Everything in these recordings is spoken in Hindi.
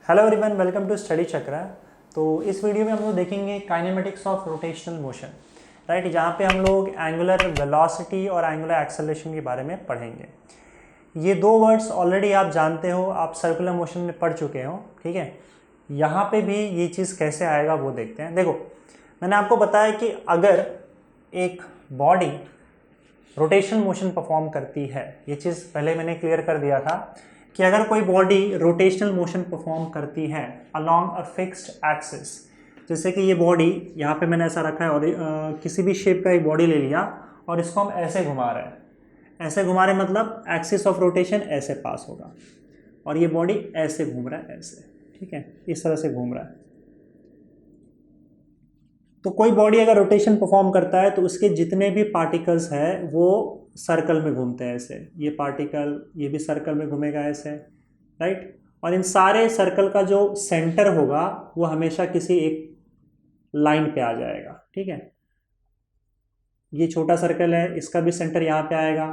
Hello everyone, welcome to study Chakra. तो इस वीडियो में हम लोग देखेंगे kinematics of rotational motion, right, जहाँ पे हम लोग एंगुलर वेलोसिटी और एंगुलर एक्सेलरेशन के बारे में पढ़ेंगे। ये दो वर्ड्स ऑलरेडी आप जानते हो, आप सर्कुलर मोशन में पढ़ चुके हो, ठीक है। यहाँ पे भी ये चीज़ कैसे आएगा वो देखते हैं। देखो, मैंने आपको बताया कि अगर एक बॉडी रोटेशनल मोशन परफॉर्म करती है, ये चीज़ पहले मैंने क्लियर कर दिया था कि अगर कोई बॉडी रोटेशनल मोशन परफॉर्म करती है अलोंग अ फिक्स्ड एक्सिस, जैसे कि ये बॉडी यहाँ पे मैंने ऐसा रखा है और किसी भी शेप का एक बॉडी ले लिया और इसको हम ऐसे घुमा रहे हैं, ऐसे घुमा रहे मतलब एक्सिस ऑफ रोटेशन ऐसे पास होगा और ये बॉडी ऐसे घूम रहा है, ऐसे, ठीक है, इस तरह से घूम रहा है। तो कोई बॉडी अगर रोटेशन परफॉर्म करता है तो उसके जितने भी पार्टिकल्स हैं वो सर्कल में घूमते हैं ऐसे, ये पार्टिकल ये भी सर्कल में घूमेगा ऐसे, राइट। और इन सारे सर्कल का जो सेंटर होगा वो हमेशा किसी एक लाइन पे आ जाएगा, ठीक है। ये छोटा सर्कल है, इसका भी सेंटर यहाँ पे आएगा,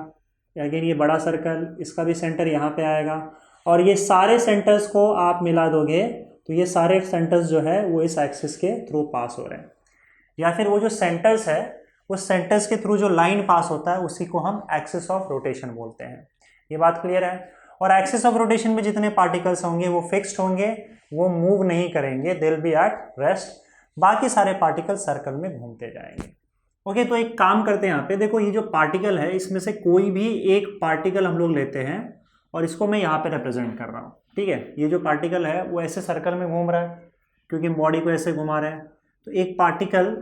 अगेन ये बड़ा सर्कल, इसका भी सेंटर यहाँ पे आएगा, और ये सारे सेंटर्स को आप मिला दोगे तो ये सारे सेंटर्स जो है वो इस एक्सिस के थ्रू पास हो रहे हैं। या फिर वो जो सेंटर्स है उस सेंटर्स के थ्रू जो लाइन पास होता है उसी को हम एक्सिस ऑफ रोटेशन बोलते हैं। ये बात क्लियर है। और एक्सिस ऑफ रोटेशन में जितने पार्टिकल्स होंगे वो फिक्स्ड होंगे, वो मूव नहीं करेंगे, they will be at rest, बाकी सारे पार्टिकल सर्कल में घूमते जाएंगे। ओके, तो एक काम करते हैं यहाँ पे, देखो ये जो पार्टिकल है इसमें से कोई भी एक पार्टिकल हम लोग लेते हैं और इसको मैं यहाँ पे रिप्रेजेंट कर रहा हूँ, ठीक है। ये जो पार्टिकल है वो ऐसे सर्कल में घूम रहा है क्योंकि बॉडी को ऐसे घुमा रहे हैं, तो एक पार्टिकल,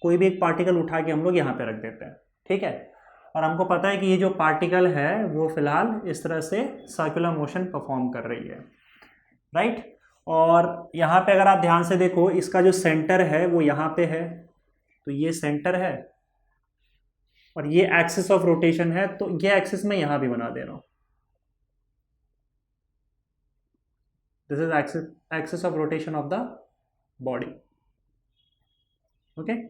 कोई भी एक पार्टिकल उठा के हम लोग यहाँ पे रख देते हैं, ठीक है। और हमको पता है कि ये जो पार्टिकल है वो फिलहाल इस तरह से सर्कुलर मोशन परफॉर्म कर रही है, राइट। और यहाँ पे अगर आप ध्यान से देखो, इसका जो सेंटर है वो यहाँ पे है, तो ये सेंटर है और ये एक्सिस ऑफ रोटेशन है, तो ये एक्सिस मैं यहाँ भी बना दे रहा हूँ, this is axis of rotation of the body, okay.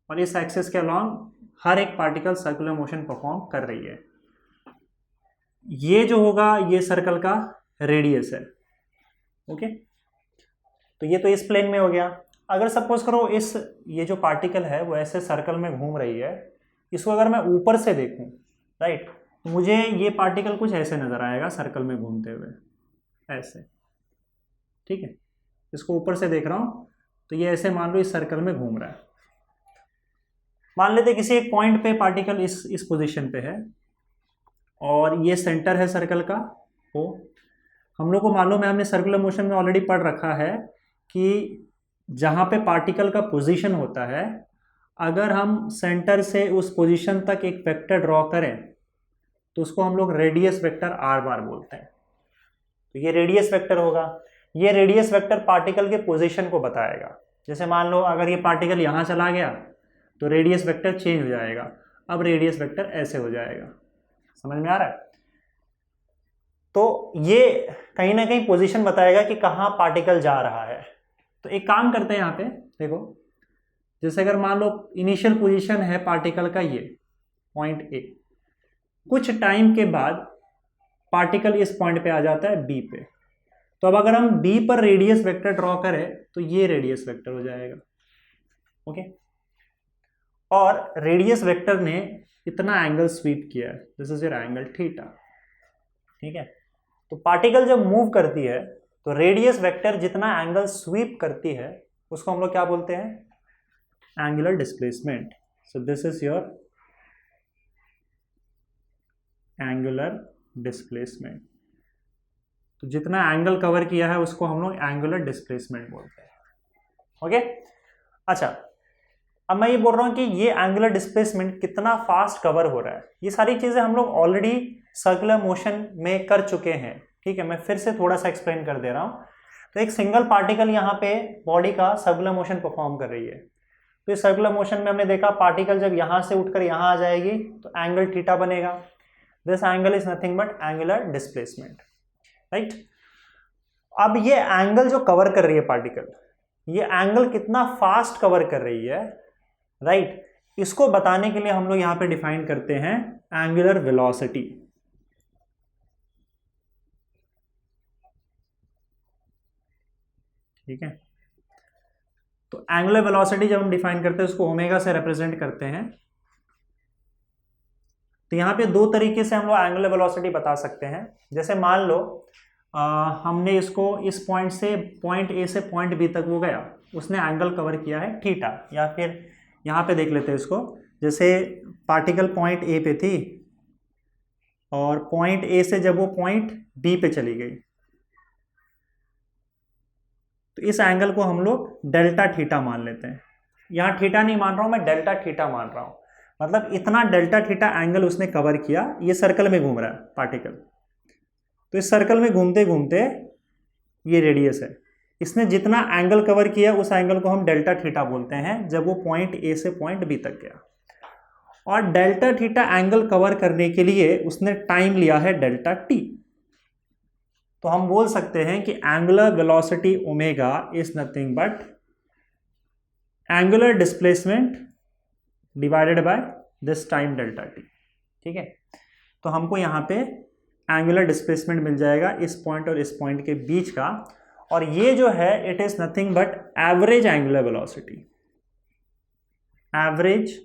और इस एक्सिस के अलॉन्ग हर एक पार्टिकल सर्कुलर मोशन परफॉर्म कर रही है। ये जो होगा ये सर्कल का रेडियस है, ओके। तो ये तो इस प्लेन में हो गया। अगर सपोज करो इस ये जो पार्टिकल है वो ऐसे सर्कल में घूम रही है, इसको अगर मैं ऊपर से देखूं, राइट, मुझे ये पार्टिकल कुछ ऐसे नजर आएगा सर्कल में घूमते हुए, ऐसे, ठीक है। इसको ऊपर से देख रहा हूं तो ये ऐसे मान लो इस सर्कल में घूम रहा है। मान लेते किसी एक पॉइंट पे पार्टिकल इस पोजीशन पे है और ये सेंटर है सर्कल का, ओ। हम लोग को मालूम है, हमने सर्कुलर मोशन में ऑलरेडी पढ़ रखा है कि जहाँ पे पार्टिकल का पोजीशन होता है, अगर हम सेंटर से उस पोजीशन तक एक वेक्टर ड्रॉ करें तो उसको हम लोग रेडियस वेक्टर आर बार बोलते हैं। तो ये रेडियस वेक्टर होगा, ये रेडियस वेक्टर पार्टिकल के पोजीशन को बताएगा। जैसे मान लो अगर ये पार्टिकल यहाँ चला गया तो रेडियस वेक्टर चेंज हो जाएगा, अब रेडियस वेक्टर ऐसे हो जाएगा, समझ में आ रहा है। तो ये कहीं ना कहीं पोजीशन बताएगा कि कहाँ पार्टिकल जा रहा है। तो एक काम करते हैं यहाँ पे, देखो, जैसे अगर मान लो इनिशियल पोजीशन है पार्टिकल का ये पॉइंट ए, कुछ टाइम के बाद पार्टिकल इस पॉइंट पे आ जाता है बी पे, तो अब अगर हम बी पर रेडियस वेक्टर ड्रॉ करें तो ये रेडियस वेक्टर हो जाएगा, ओके। और रेडियस वेक्टर ने इतना एंगल स्वीप किया है, this is your angle theta, ठीक है। तो पार्टिकल जब मूव करती है तो रेडियस वेक्टर जितना एंगल स्वीप करती है उसको हम लोग क्या बोलते हैं, angular displacement. So this is your angular displacement. तो जितना एंगल कवर किया है उसको हम लोग एंगुलर डिस्प्लेसमेंट बोलते हैं, ओके। अच्छा, अब मैं ये बोल रहा हूं कि ये एंगुलर डिस्प्लेसमेंट कितना फास्ट कवर हो रहा है, ये सारी चीजें हम लोग ऑलरेडी सर्कुलर मोशन में कर चुके हैं, ठीक है। मैं फिर से थोड़ा सा एक्सप्लेन कर दे रहा हूं। तो एक सिंगल पार्टिकल यहाँ पे बॉडी का सर्कुलर मोशन परफॉर्म कर रही है, तो इस सर्कुलर मोशन में हमने देखा पार्टिकल जब यहां से उठकर यहां आ जाएगी तो एंगल थीटा बनेगा, this angle is nothing but angular displacement, right. अब ये एंगल जो कवर कर रही है पार्टिकल, ये एंगल कितना फास्ट कवर कर रही है, राइट, इसको बताने के लिए हम लोग यहां पे डिफाइन करते हैं एंगुलर वेलोसिटी। ठीक है। तो एंगुलर वेलोसिटी जब हम डिफाइन करते हैं उसको ओमेगा से रिप्रेजेंट करते हैं। तो यहाँ पे दो तरीके से हम लोग एंगुलर वेलोसिटी बता सकते हैं। जैसे मान लो हमने इसको इस पॉइंट से पॉइंट ए से पॉइंट बी तक वो गया, उसने एंगल कवर किया है थीटा, या फिर यहाँ पे देख लेते हैं इसको, जैसे पार्टिकल पॉइंट ए पे थी और पॉइंट ए से जब वो पॉइंट बी पे चली गई, तो इस एंगल को हम लोग डेल्टा थीटा मान लेते हैं। यहाँ थीटा नहीं मान रहा हूँ मैं, डेल्टा थीटा मान रहा हूँ। मतलब इतना डेल्टा थीटा एंगल उसने कवर किया, ये सर्कल में घूम रहा है पार्टिकल। तो इस सर्कल में घूमते घूमते ये रेडियस है, इसने जितना एंगल कवर किया उस एंगल को हम डेल्टा थीटा बोलते हैं जब वो पॉइंट ए से पॉइंट बी तक गया। और डेल्टा थीटा एंगल कवर करने के लिए उसने टाइम लिया है डेल्टा टी। तो हम बोल सकते हैं कि angular velocity omega is nothing but angular displacement divided by this time delta T. ठीक है, तो हमको यहाँ पे एंगुलर डिस्प्लेसमेंट मिल जाएगा इस पॉइंट और इस पॉइंट के बीच का, और ये जो है it is nothing but average angular velocity, average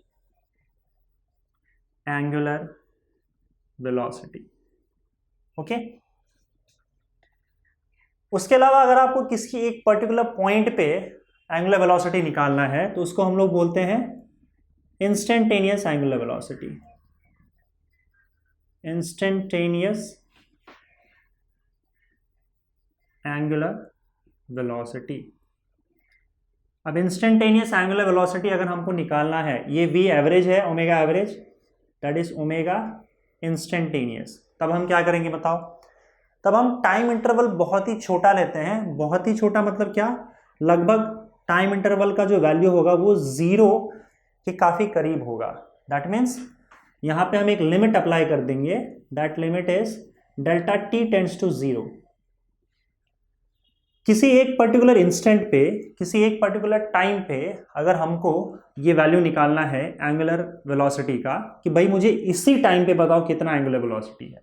angular velocity. Okay, उसके अलावा अगर आपको किसी एक पर्टिकुलर पॉइंट पे एंगुलर वेलोसिटी निकालना है तो उसको हम लोग बोलते हैं instantaneous angular velocity, instantaneous angular velocity. अब इंस्टेंटेनियस एंगुलर वेलोसिटी अगर हमको निकालना है, ये v एवरेज है, omega average, that is omega instantaneous. तब हम क्या करेंगे बताओ? तब हम टाइम इंटरवल बहुत ही छोटा लेते हैं। बहुत ही छोटा मतलब क्या? लगभग टाइम इंटरवल का जो वैल्यू होगा वो जीरो के काफी करीब होगा। दैट मीन्स यहां पे हम एक लिमिट अप्लाई कर देंगे, that limit is delta T tends to zero. किसी एक पर्टिकुलर इंस्टेंट पे, किसी एक पर्टिकुलर टाइम पे अगर हमको ये वैल्यू निकालना है एंगुलर वेलोसिटी का, कि भाई मुझे इसी टाइम पे बताओ कितना एंगुलर वेलोसिटी है,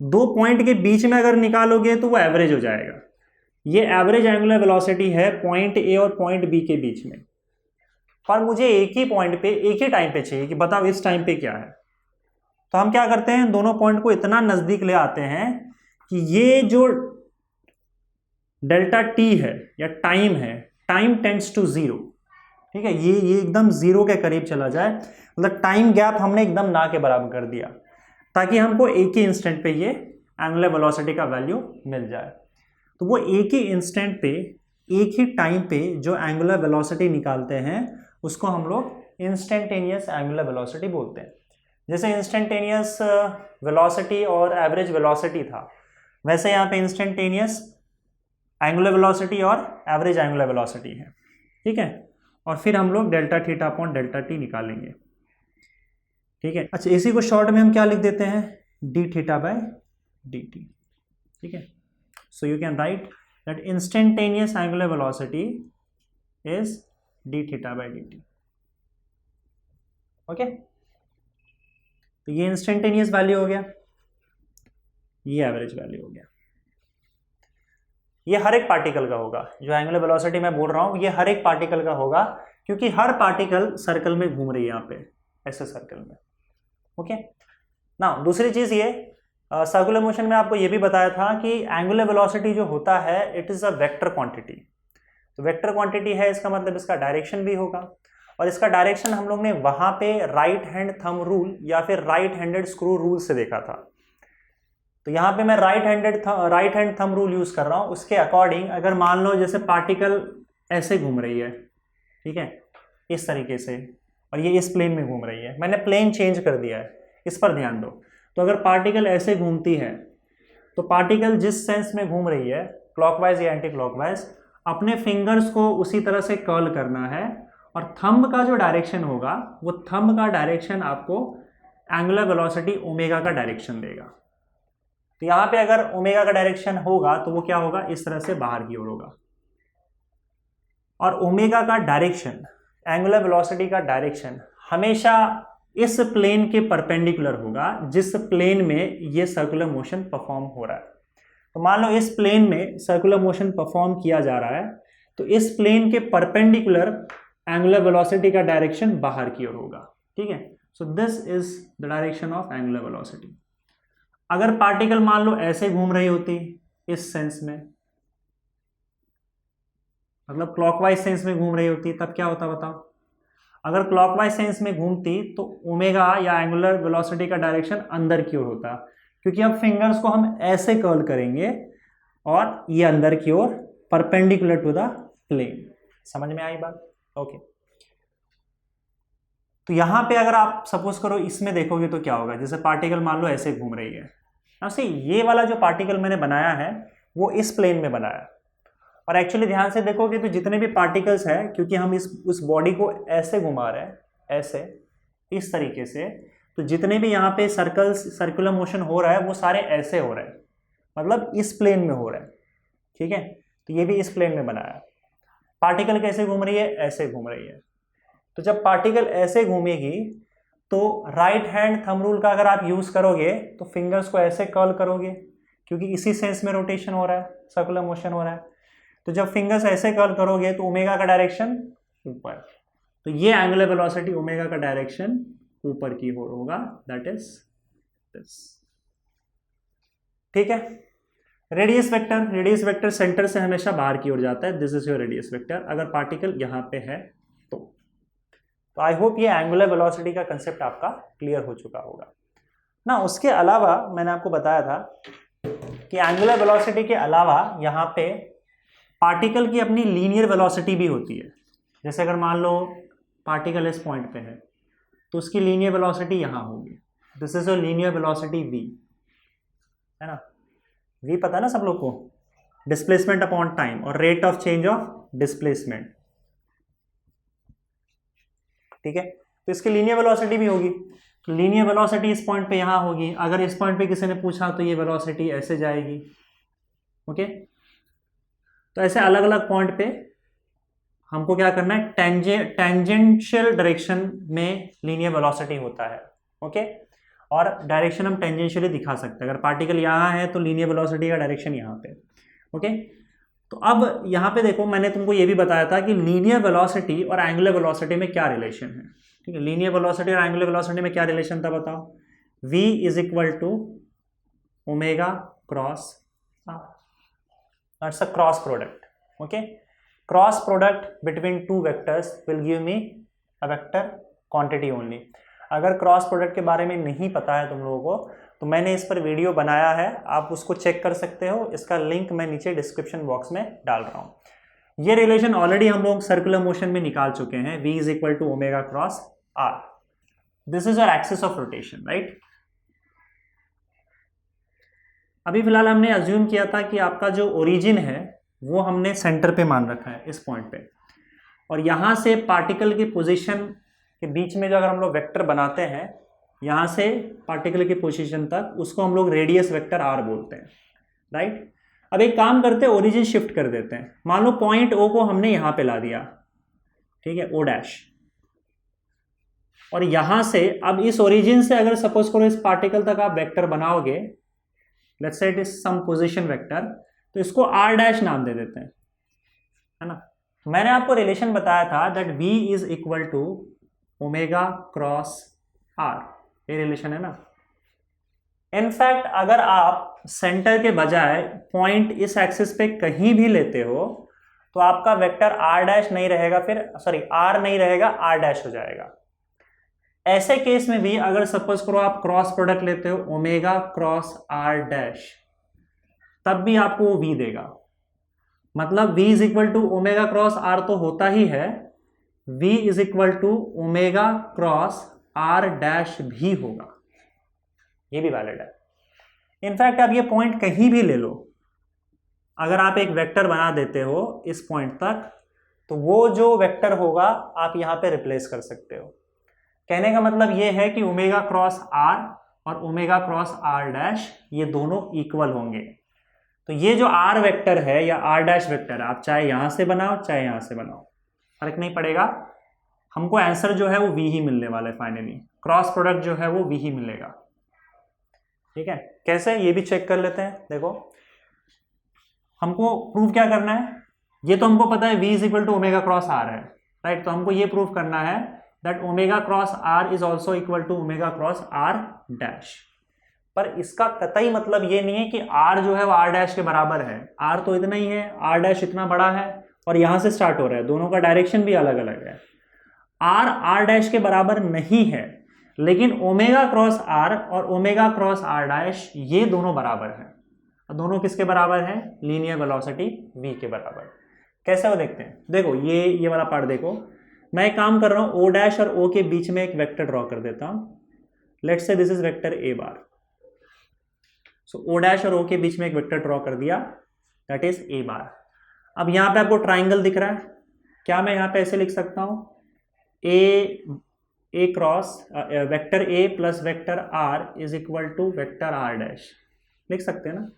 दो पॉइंट के बीच में अगर निकालोगे तो वो एवरेज हो जाएगा। ये एवरेज एंगुलर वेलोसिटी है पॉइंट ए और पॉइंट बी के बीच में, पर मुझे एक ही पॉइंट पे एक ही टाइम पे चाहिए कि बताओ इस टाइम पे क्या है। तो हम क्या करते हैं, दोनों पॉइंट को इतना नजदीक ले आते हैं कि ये जो डेल्टा टी है या टाइम है, टाइम टेंड्स टू जीरो। ठीक है, ये एकदम जीरो के करीब चला जाए, मतलब टाइम गैप हमने एकदम ना के बराबर कर दिया, ताकि हमको एक ही इंस्टेंट पे ये एंगुलर वेलोसिटी का वैल्यू मिल जाए। तो वो एक ही इंस्टेंट पे, एक ही टाइम पे जो एंगुलर वेलोसिटी निकालते हैं उसको हम लोग इंस्टेंटेनियस एंगुलर वेलोसिटी बोलते हैं। जैसे इंस्टेंटेनियस वेलोसिटी और एवरेज वेलोसिटी था, वैसे यहाँ पे इंस्टेंटेनियस एंगुलर वेलोसिटी और एवरेज एंगुलर वेलोसिटी है। ठीक है, और फिर हम लोग delta theta upon delta T निकालेंगे। ठीक है, अच्छा इसी को शॉर्ट में हम क्या लिख देते हैं, D theta by D T. ठीक है, so you can write that instantaneous angular velocity is D theta by D T. Okay, तो ये इंस्टेंटेनियस वैल्यू हो गया, ये एवरेज वैल्यू हो गया। ये हर एक पार्टिकल का होगा, जो एंगुलर वेलोसिटी मैं बोल रहा हूं ये हर एक पार्टिकल का होगा, क्योंकि हर पार्टिकल सर्कल में घूम रही है यहाँ पे, ऐसे सर्कल में। ओके, ना दूसरी चीज ये सर्कुलर मोशन में आपको ये भी बताया था कि एंगुलर वेलोसिटी जो होता है it is a vector quantity. तो वेक्टर क्वांटिटी है, इसका मतलब इसका डायरेक्शन भी होगा, और इसका डायरेक्शन हम लोग ने वहां पे राइट हैंड थंब रूल या फिर राइट हैंडेड स्क्रू रूल से देखा था। तो यहाँ पे मैं right hand thumb rule use कर रहा हूँ। उसके अकॉर्डिंग अगर मान लो जैसे पार्टिकल ऐसे घूम रही है, ठीक है, इस तरीके से, और ये इस प्लेन में घूम रही है, मैंने प्लेन चेंज कर दिया है, इस पर ध्यान दो। तो अगर पार्टिकल ऐसे घूमती है तो पार्टिकल जिस सेंस में घूम रही है, क्लॉकवाइज या एंटी क्लॉकवाइज, अपने फिंगर्स को उसी तरह से कर्ल करना है, और थंब का जो डायरेक्शन होगा वो थंब का डायरेक्शन आपको एंगुलर वेलोसिटी ओमेगा का डायरेक्शन देगा। तो यहाँ पे अगर ओमेगा का डायरेक्शन होगा तो वो क्या होगा, इस तरह से बाहर की ओर होगा। और ओमेगा का डायरेक्शन, एंगुलर वेलोसिटी का डायरेक्शन हमेशा इस प्लेन के परपेंडिकुलर होगा जिस प्लेन में ये सर्कुलर मोशन परफॉर्म हो रहा है। तो मान लो इस प्लेन में सर्कुलर मोशन परफॉर्म किया जा रहा है, तो इस प्लेन के परपेंडिकुलर एंगुलर वेलोसिटी का डायरेक्शन बाहर की ओर होगा, ठीक है। So this is the direction of angular velocity. अगर पार्टिकल मान लो ऐसे घूम रही होती इस सेंस में, मतलब क्लॉकवाइज सेंस में घूम रही होती, तब क्या होता बताओ। अगर क्लॉकवाइज सेंस में घूमती तो ओमेगा या एंगुलर वेलोसिटी का डायरेक्शन अंदर की ओर होता, क्योंकि अब फिंगर्स को हम ऐसे कर्ल करेंगे और ये अंदर की ओर परपेंडिकुलर टू द प्लेन। समझ में आई बात? ओके। तो यहां पे अगर आप सपोज करो इसमें देखोगे तो क्या होगा, जैसे पार्टिकल मान लो ऐसे घूम रही है, ऐसे ये वाला जो पार्टिकल मैंने बनाया है वो इस प्लेन में बनाया, और एक्चुअली ध्यान से देखोगे तो जितने भी पार्टिकल्स हैं, क्योंकि हम उस बॉडी को ऐसे घुमा रहे हैं, ऐसे इस तरीके से, तो जितने भी यहाँ पे सर्कुलर मोशन हो रहा है वो सारे ऐसे हो रहे हैं, मतलब इस प्लेन में हो रहा है, ठीक है। तो ये भी इस प्लेन में बनाया। पार्टिकल कैसे घूम रही है? ऐसे घूम रही है। तो जब पार्टिकल ऐसे घूमेगी तो राइट हैंड थंब रूल का अगर आप यूज करोगे तो फिंगर्स को ऐसे कर्ल करोगे, क्योंकि इसी सेंस में रोटेशन हो रहा है, सर्कुलर मोशन हो रहा है। तो जब फिंगर्स ऐसे कर्ल करोगे तो ओमेगा का डायरेक्शन ऊपर, तो ये एंगुलर वेलोसिटी ओमेगा का डायरेक्शन ऊपर की ओर होगा, दैट इज दिस, ठीक है। रेडियस वेक्टर सेंटर से हमेशा बाहर की ओर जाता है, this is your radius vector, अगर पार्टिकल यहां पे है तो आई होप ये एंगुलर वेलोसिटी का कंसेप्ट आपका क्लियर हो चुका होगा ना। उसके अलावा मैंने आपको बताया था कि एंगुलर वेलोसिटी के अलावा यहाँ पे पार्टिकल की अपनी लीनियर वेलोसिटी भी होती है। जैसे अगर मान लो पार्टिकल इस पॉइंट पे है तो उसकी लीनियर वेलोसिटी यहाँ होगी, this is your linear velocity v, है ना। v पता है ना सब लोग को, डिस्प्लेसमेंट अपॉन टाइम और rate of change of displacement, ठीक है। तो इसकी लीनियर वेलोसिटी भी होगी, तो लीनियर वेलोसिटी इस पॉइंट पे यहाँ होगी। अगर इस पॉइंट पे किसी ने पूछा तो ये वेलोसिटी ऐसे जाएगी, ओके। तो ऐसे अलग अलग पॉइंट पे हमको क्या करना है, टेंजेंशियल डायरेक्शन में लीनियर वेलोसिटी होता है, ओके। और डायरेक्शन हम टेंजेंशियली दिखा सकते हैं, अगर पार्टिकल यहाँ है तो लीनियर वेलोसिटी का डायरेक्शन यहाँ पे, ओके। तो अब यहाँ पे देखो, मैंने तुमको ये भी बताया था कि लीनियर वेलोसिटी और एंगुलर वेलोसिटी में क्या रिलेशन है, ठीक है। लीनियर वेलोसिटी और एंगुलर वेलोसिटी में क्या रिलेशन था बताओ। v is equal to omega cross r, that's a cross product, okay. Cross product between two vectors will give me a vector quantity only. अगर क्रॉस प्रोडक्ट के बारे में नहीं पता है तुम लोगों को तो मैंने इस पर वीडियो बनाया है, आप उसको चेक कर सकते हो, इसका लिंक मैं नीचे डिस्क्रिप्शन बॉक्स में डाल रहा हूं। ये रिलेशन ऑलरेडी हम लोग सर्कुलर मोशन में निकाल चुके हैं, v is equal to omega cross r, this is your axis of rotation, right. अभी फिलहाल हमने अज्यूम किया था कि आपका जो ओरिजिन है वो हमने सेंटर पे मान रखा है, इस पॉइंट पे, और यहां से पार्टिकल की पोजीशन के बीच में जो अगर हम लोग वेक्टर बनाते हैं, यहां से पार्टिकल की पोजीशन तक, उसको हम लोग रेडियस वेक्टर r बोलते हैं, राइट। अब एक काम करते हैं, ओरिजिन शिफ्ट कर देते हैं। मान लो पॉइंट O को हमने यहां पे ला दिया, ठीक है, O डैश, और यहां से अब इस ओरिजिन से अगर सपोज करो इस पार्टिकल तक आप वेक्टर बनाओगे, let's say it is some position vector, तो इसको r डैश नाम दे देते हैं, है ना। मैंने आपको रिलेशन बताया था that v is equal to omega cross r, ये रिलेशन है ना। इनफैक्ट अगर आप सेंटर के बजाय पॉइंट इस एक्सिस पे कहीं भी लेते हो तो आपका वेक्टर r डैश नहीं रहेगा, फिर सॉरी r नहीं रहेगा, r डैश हो जाएगा। ऐसे केस में भी अगर सपोज करो आप क्रॉस प्रोडक्ट लेते हो ओमेगा क्रॉस r डैश, तब भी आपको वो v देगा, मतलब v is equal to omega cross r तो होता ही है, v is equal to omega cross r dash भी होगा, ये भी वैलिड है। इनफैक्ट आप ये पॉइंट कहीं भी ले लो, अगर आप एक वेक्टर बना देते हो इस पॉइंट तक, तो वो जो वेक्टर होगा आप यहां पे रिप्लेस कर सकते हो। कहने का मतलब ये है कि ओमेगा क्रॉस r और ओमेगा क्रॉस r डैश ये दोनों इक्वल होंगे। तो ये जो r वेक्टर है या r डैश वेक्टर है, आप चाहे यहां से बनाओ चाहे यहां से बनाओ, फर्क नहीं पड़ेगा, हमको आंसर जो है वो v ही मिलने वाला है। फाइनली क्रॉस प्रोडक्ट जो है वो v ही मिलेगा, ठीक है। कैसे, ये भी चेक कर लेते हैं। देखो हमको प्रूव क्या करना है, ये तो हमको पता है v is equal to omega cross R है, राइट। तो हमको ये प्रूव करना है that omega cross R is also equal to omega cross R dash. पर इसका कतई मतलब ये नहीं है कि r जो है वो r डैश के बराबर है। r तो इतना ही है, r डैश इतना बड़ा है और यहां से स्टार्ट हो रहा है, दोनों का डायरेक्शन भी अलग अलग है। r डैश के बराबर नहीं है, लेकिन ओमेगा क्रॉस r और ओमेगा क्रॉस r डैश ये दोनों बराबर है। दोनों किसके बराबर है, लीनियर वेलोसिटी v के बराबर। कैसे वो देखते हैं, देखो ये वाला पार्ट देखो, मैं एक काम कर रहा हूं, o डैश और o के बीच में एक वेक्टर ड्रॉ कर देता हूं। Let's say this is vector a bar. So o dash और o के बीच में एक वेक्टर ड्रॉ कर दिया, दैट इज a बार। अब यहां पे आपको ट्राइंगल दिख रहा है, क्या मैं यहां पे ऐसे लिख सकता हूं, a cross vector a plus vector r is equal to vector r dash, लिख सकते हैं ना,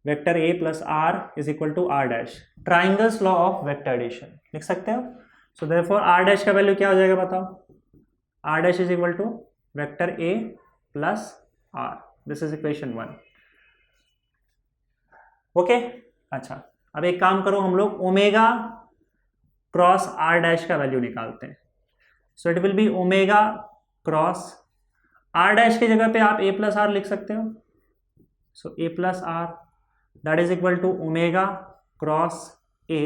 vector a plus r is equal to r dash, triangles law of vector addition लिख सकते हो। सो देयरफॉर r डैश का वैल्यू क्या हो जाएगा बताओ, r dash is equal to vector a plus r, this is equation 1। Okay, अच्छा अब एक काम करो, हम लोग ओमेगा क्रॉस r डैश का वैल्यू निकालते हैं। So it will be omega cross r dash की जगह पे आप a प्लस r लिख सकते हो। So a plus r that is equal to omega cross a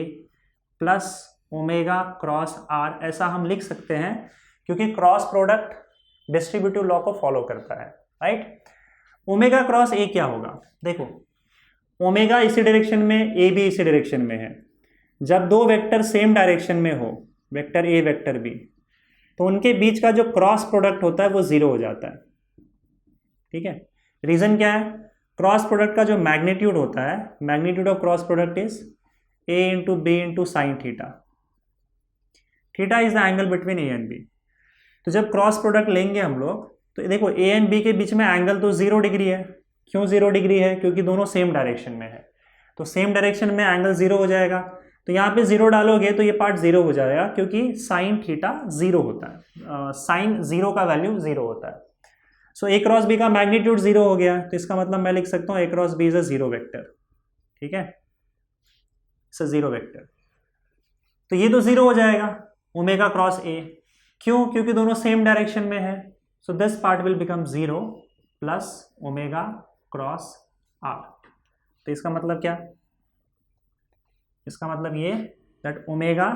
plus omega cross r, ऐसा हम लिख सकते हैं क्योंकि क्रॉस प्रोडक्ट डिस्ट्रीब्यूटिव लॉ को फॉलो करता है, राइट। ओमेगा क्रॉस a क्या होगा, देखो ओमेगा इसी डायरेक्शन में, a भी इसी डायरेक्शन में है। जब दो वेक्टर सेम डायरेक्शन में हो, वेक्टर a वेक्टर b, तो उनके बीच का जो क्रॉस प्रोडक्ट होता है वो जीरो हो जाता है, ठीक है। रीजन क्या है, क्रॉस प्रोडक्ट का जो मैग्नीट्यूड होता है, magnitude of cross product is a into B into sine theta, theta is the angle between a and b। तो जब क्रॉस प्रोडक्ट लेंगे हम लोग, तो देखो a एंड b के बीच में एंगल तो 0 डिग्री है। क्यों 0 डिग्री है, क्योंकि दोनों सेम डायरेक्शन में है, तो सेम डायरेक्शन में एंगल 0 हो जाएगा। तो यहाँ पे 0 डालोगे तो ये पार्ट 0 हो जाएगा, क्योंकि साइन थीटा 0 होता है, साइन 0 का वैल्यू 0 होता है। सो a क्रॉस b का मैग्नीट्यूड 0 हो गया, तो इसका मतलब मैं लिख सकता हूँ a cross b is a 0 vector, ठीक है, इट्स अ 0 वेक्टर। तो ये तो 0 हो जाएगा ओमेगा क्रॉस a, क्यों, क्योंकि दोनों सेम डायरेक्शन में है। So this part will become 0 plus omega cross r। तो इसका मतलब क्या, इसका मतलब ये that omega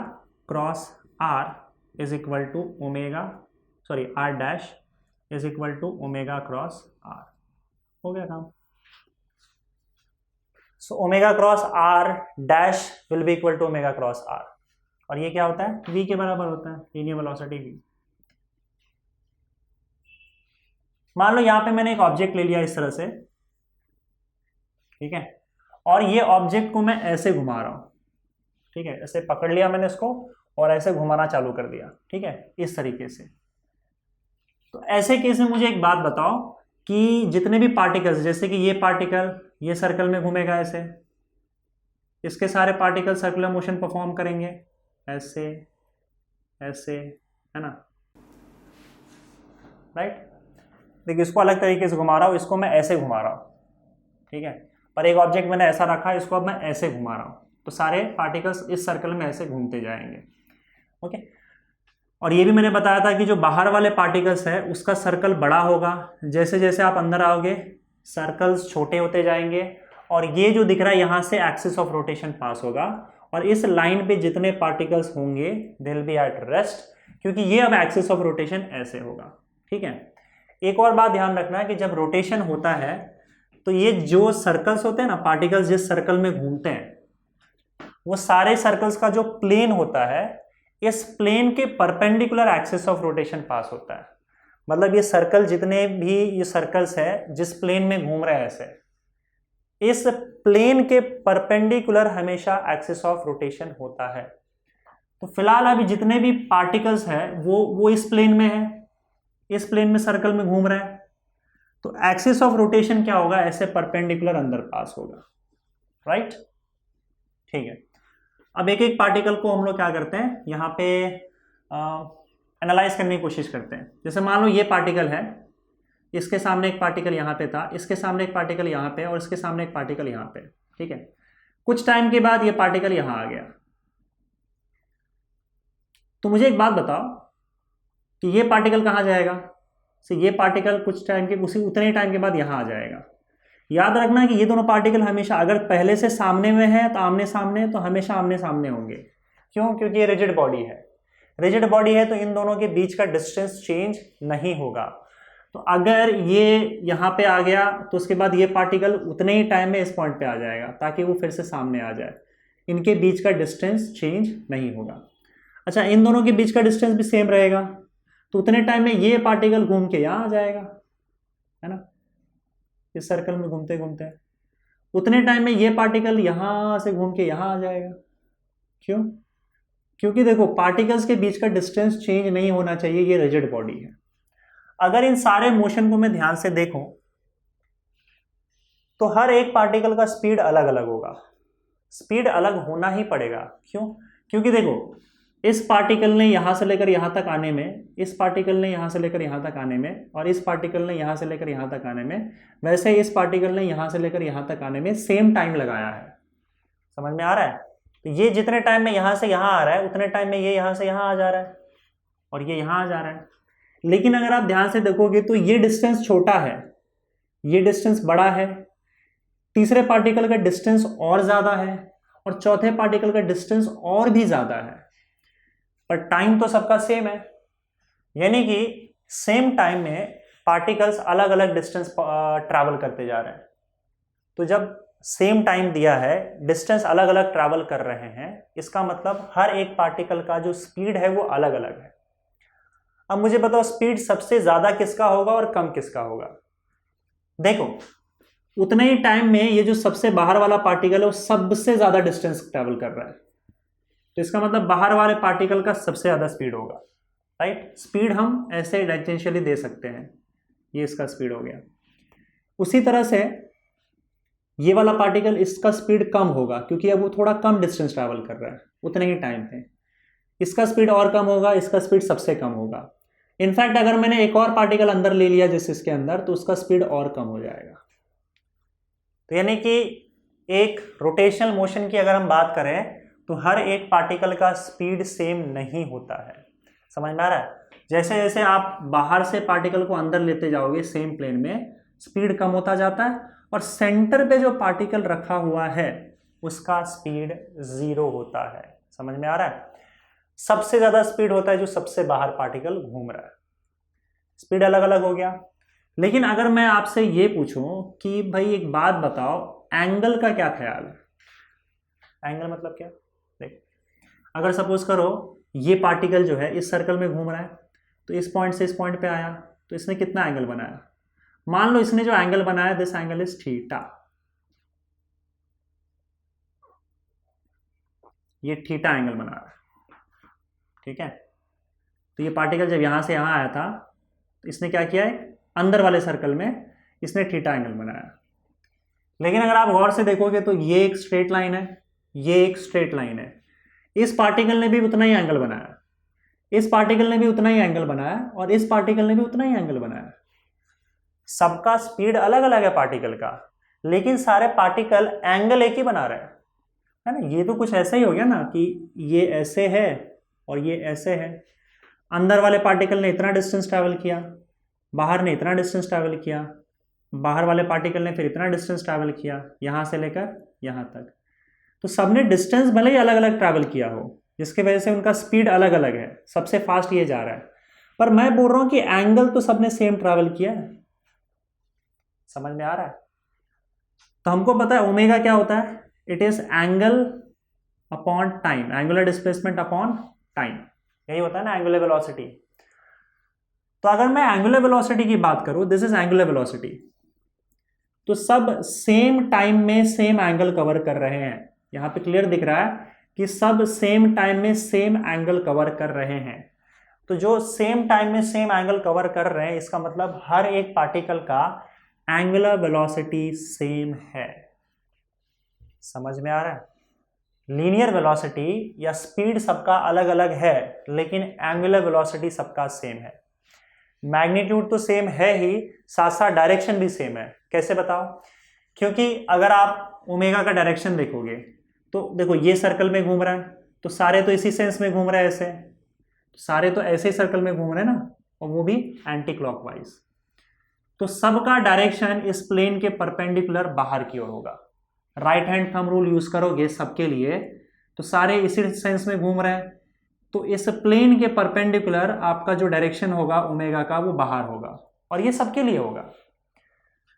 cross r is equal to omega r dash is equal to omega cross r। हो गया काम। So omega cross r dash will be equal to omega cross r, और ये क्या होता है, v के बराबर होता है, लीनियर वेलोसिटी v। मान लो यहां पे मैंने एक ऑब्जेक्ट ले लिया इस तरह से, ठीक है, और ये ऑब्जेक्ट को मैं ऐसे घुमा रहा हूं, ठीक है, ऐसे पकड़ लिया मैंने इसको और ऐसे घुमाना चालू कर दिया, ठीक है, इस तरीके से। तो ऐसे केस में मुझे एक बात बताओ कि जितने भी पार्टिकल्स, जैसे कि ये पार्टिकल ये सर्कल में घूमेगा ऐसे, इसके सारे पार्टिकल सर्कुलर मोशन परफॉर्म करेंगे ऐसे ऐसे, है ना, राइट। देखिए इसको अलग तरीके से घुमा रहा हूं, इसको मैं ऐसे घुमा रहा हूं, ठीक है, पर एक ऑब्जेक्ट मैंने ऐसा रखा है, इसको अब मैं ऐसे घुमा रहा हूं, तो सारे पार्टिकल्स इस सर्कल में ऐसे घूमते जाएंगे, ओके। और ये भी मैंने बताया था कि जो बाहर वाले पार्टिकल्स है उसका सर्कल बड़ा होगा, जैसे जैसे आप अंदर आओगे सर्कल्स छोटे होते जाएंगे, और ये जो दिख रहा है यहाँ से एक्सिस ऑफ रोटेशन पास होगा, और इस लाइन पे जितने पार्टिकल्स होंगे they will be at rest, क्योंकि ये अब एक्सिस ऑफ रोटेशन ऐसे होगा, ठीक है। एक और बात ध्यान रखना है कि जब रोटेशन होता है तो ये जो सर्कल्स होते हैं ना, पार्टिकल्स जिस सर्कल में घूमते हैं, वो सारे सर्कल्स का जो प्लेन होता है, इस प्लेन के परपेंडिकुलर एक्सिस ऑफ रोटेशन पास होता है। मतलब ये सर्कल, जितने भी ये सर्कल्स है जिस प्लेन में घूम रहे हैं ऐसे, इस प्लेन के परपेंडिकुलर हमेशा एक्सिस ऑफ रोटेशन होता है। तो फिलहाल अभी जितने भी पार्टिकल्स हैं वो इस प्लेन में है, इस प्लेन में सर्कल में घूम रहे हैं, तो एक्सिस ऑफ रोटेशन क्या होगा, ऐसे परपेंडिकुलर अंदर पास होगा, राइट, ठीक है। अब एक एक पार्टिकल को हम लोग क्या करते हैं, यहाँ पे एनालाइज करने की कोशिश करते हैं। जैसे मान लो ये पार्टिकल है, इसके सामने एक पार्टिकल यहाँ पे था, इसके सामने एक पार्टिकल यहाँ पे, और इसके सामने एक पार्टिकल यहाँ पे, ठीक है। कुछ टाइम के बाद ये पार्टिकल यहां आ गया, तो मुझे एक बात बताओ कि ये पार्टिकल कहां जाएगा? ये पार्टिकल कुछ टाइम के उतने ही टाइम के बाद यहां आ जाएगा। याद रखना कि ये दोनों पार्टिकल हमेशा, अगर पहले से सामने में है तो आमने सामने, तो हमेशा आमने सामने होंगे। क्यों? क्योंकि ये रिजिड बॉडी है। रिजिड बॉडी है तो इन दोनों के बीच का डिस्टेंस चेंज नहीं होगा। तो अगर ये यहाँ पे आ गया तो उसके बाद ये पार्टिकल उतने ही टाइम में इस पॉइंट पे आ जाएगा ताकि वो फिर से सामने आ जाए। इनके बीच का डिस्टेंस चेंज नहीं होगा। अच्छा, इन दोनों के बीच का डिस्टेंस भी सेम रहेगा, तो उतने टाइम में ये पार्टिकल घूम के यहाँ आ जाएगा, है ना, इस सर्कल में घूमते घूमते। उतने टाइम में ये पार्टिकल यहाँ से घूम के यहाँ आ जाएगा। क्यों? क्योंकि देखो, पार्टिकल्स के बीच का डिस्टेंस चेंज नहीं होना चाहिए, ये रिजिड बॉडी है। अगर इन सारे मोशन को मैं ध्यान से देखूं तो हर एक पार्टिकल का स्पीड अलग अलग होगा। स्पीड अलग होना ही पड़ेगा। क्यों? क्योंकि देखो, इस पार्टिकल ने यहां से लेकर यहां तक आने में, इस पार्टिकल ने यहां से लेकर यहां तक आने में, और इस पार्टिकल ने यहां से लेकर यहां तक आने में, वैसे इस पार्टिकल ने यहां से लेकर यहां तक आने में सेम टाइम लगाया है। समझ में आ रहा है? तो ये जितने टाइम में यहां से यहां आ रहा है उतने टाइम में ये यहां से यहां आ जा रहा है और ये यहां आ जा रहा है। लेकिन अगर आप ध्यान से देखोगे तो ये डिस्टेंस छोटा है, ये डिस्टेंस बड़ा है, तीसरे पार्टिकल का डिस्टेंस और ज्यादा है, और चौथे पार्टिकल का डिस्टेंस और भी ज्यादा है, पर टाइम तो सबका सेम है। यानी कि सेम टाइम में पार्टिकल्स अलग अलग डिस्टेंस ट्रैवल करते जा रहे हैं। तो जब सेम टाइम दिया है, डिस्टेंस अलग अलग ट्रैवल कर रहे हैं, इसका मतलब हर एक पार्टिकल का जो स्पीड है वो अलग अलग है। अब मुझे बताओ, स्पीड सबसे ज्यादा किसका होगा और कम किसका होगा? देखो, उतने ही टाइम में ये जो सबसे बाहर वाला पार्टिकल है वो सबसे ज्यादा डिस्टेंस ट्रैवल कर रहा है, तो इसका मतलब बाहर वाले पार्टिकल का सबसे ज्यादा स्पीड होगा, राइट। स्पीड हम ऐसे डाइजेंशियली दे सकते हैं, ये इसका स्पीड हो गया। उसी तरह से ये वाला पार्टिकल, इसका स्पीड कम होगा क्योंकि अब वो थोड़ा कम डिस्टेंस ट्रैवल कर रहा है उतने ही टाइम पे। इसका स्पीड और कम होगा, इसका स्पीड सबसे कम होगा। इनफैक्ट अगर मैंने एक और पार्टिकल अंदर ले लिया जैसे इसके अंदर, तो उसका स्पीड और कम हो जाएगा। तो यानी कि एक रोटेशनल मोशन की अगर हम बात करें तो हर एक पार्टिकल का स्पीड सेम नहीं होता है। समझ में आ रहा है? जैसे जैसे आप बाहर से पार्टिकल को अंदर लेते जाओगे सेम प्लेन में, स्पीड कम होता जाता है, और सेंटर पे जो पार्टिकल रखा हुआ है उसका स्पीड 0 होता है। समझ में आ रहा है? सबसे ज्यादा स्पीड होता है जो सबसे बाहर पार्टिकल घूम रहा है। स्पीड अलग अलग हो गया। लेकिन अगर मैं आपसे ये पूछूं कि भाई एक बात बताओ, एंगल का क्या ख्याल है? एंगल मतलब क्या? देख, अगर सपोज करो ये पार्टिकल जो है इस सर्कल में घूम रहा है, तो इस पॉइंट से इस पॉइंट पे आया, तो इसने कितना एंगल बनाया? मान लो इसने जो एंगल बनाया, दिस एंगल इज थीटा, ये थीटा एंगल बना रहा है, ठीक है। तो ये पार्टिकल जब यहां से यहां आया था तो इसने क्या किया है, अंदर वाले सर्कल में इसने थीटा एंगल बनाया। लेकिन अगर आप गौर से देखोगे तो ये एक स्ट्रेट लाइन है, ये एक स्ट्रेट लाइन है, इस पार्टिकल ने भी उतना ही एंगल बनाया, इस पार्टिकल ने भी उतना ही एंगल बनाया, और इस पार्टिकल ने भी उतना ही एंगल बनाया। सबका स्पीड अलग अलग है पार्टिकल का, लेकिन सारे पार्टिकल एंगल एक ही बना रहे हैं, है ना। ये तो कुछ ऐसा ही हो गया ना कि ये ऐसे है और ये ऐसे है। अंदर वाले पार्टिकल ने इतना डिस्टेंस ट्रैवल किया, बाहर ने इतना डिस्टेंस ट्रैवल किया, बाहर वाले पार्टिकल ने फिर इतना डिस्टेंस ट्रैवल किया यहां से लेकर यहां तक। तो सबने डिस्टेंस भले ही अलग अलग ट्रैवल किया हो, जिसकी वजह से उनका स्पीड अलग अलग है, सबसे फास्ट ये जा रहा है, पर मैं बोल रहा हूं कि एंगल तो सबने सेम ट्रैवल किया है। समझ में आ रहा है? तो हमको पता है ओमेगा क्या होता है, it is angle upon time, angular displacement upon time, यही होता है ना एंगुलर वेलोसिटी। तो अगर मैं एंगुलर वेलोसिटी की बात करूं, दिस इज एंगुलर वेलोसिटी, तो सब सेम टाइम में सेम एंगल कवर कर रहे हैं। यहां पे क्लियर दिख रहा है कि सब सेम टाइम में सेम एंगल कवर कर रहे हैं। तो जो सेम टाइम में सेम एंगल कवर कर रहे हैं, इसका मतलब हर एक पार्टिकल का एंगुलर वेलोसिटी सेम है। समझ में आ रहा है? लीनियर वेलोसिटी या स्पीड सबका अलग अलग है, लेकिन एंगुलर वेलोसिटी सबका सेम है। मैग्नीट्यूड तो सेम है ही, साथ साथ डायरेक्शन भी सेम है। कैसे बताओ? क्योंकि अगर आप ओमेगा का डायरेक्शन देखोगे तो देखो ये सर्कल में घूम रहा है, तो सारे तो इसी सेंस में घूम रहे हैं, ऐसे सारे तो ऐसे ही सर्कल में घूम रहे हैं ना, और वो भी एंटी क्लॉकवाइज। तो सबका डायरेक्शन इस प्लेन के परपेंडिकुलर बाहर की ओर होगा। Right hand thumb rule use करोगे सबके लिए, तो सारे इसी सेंस में घूम रहे हैं, तो इस प्लेन के परपेंडिकुलर आपका जो डायरेक्शन होगा ओमेगा का वो बाहर होगा, और ये सबके लिए होगा।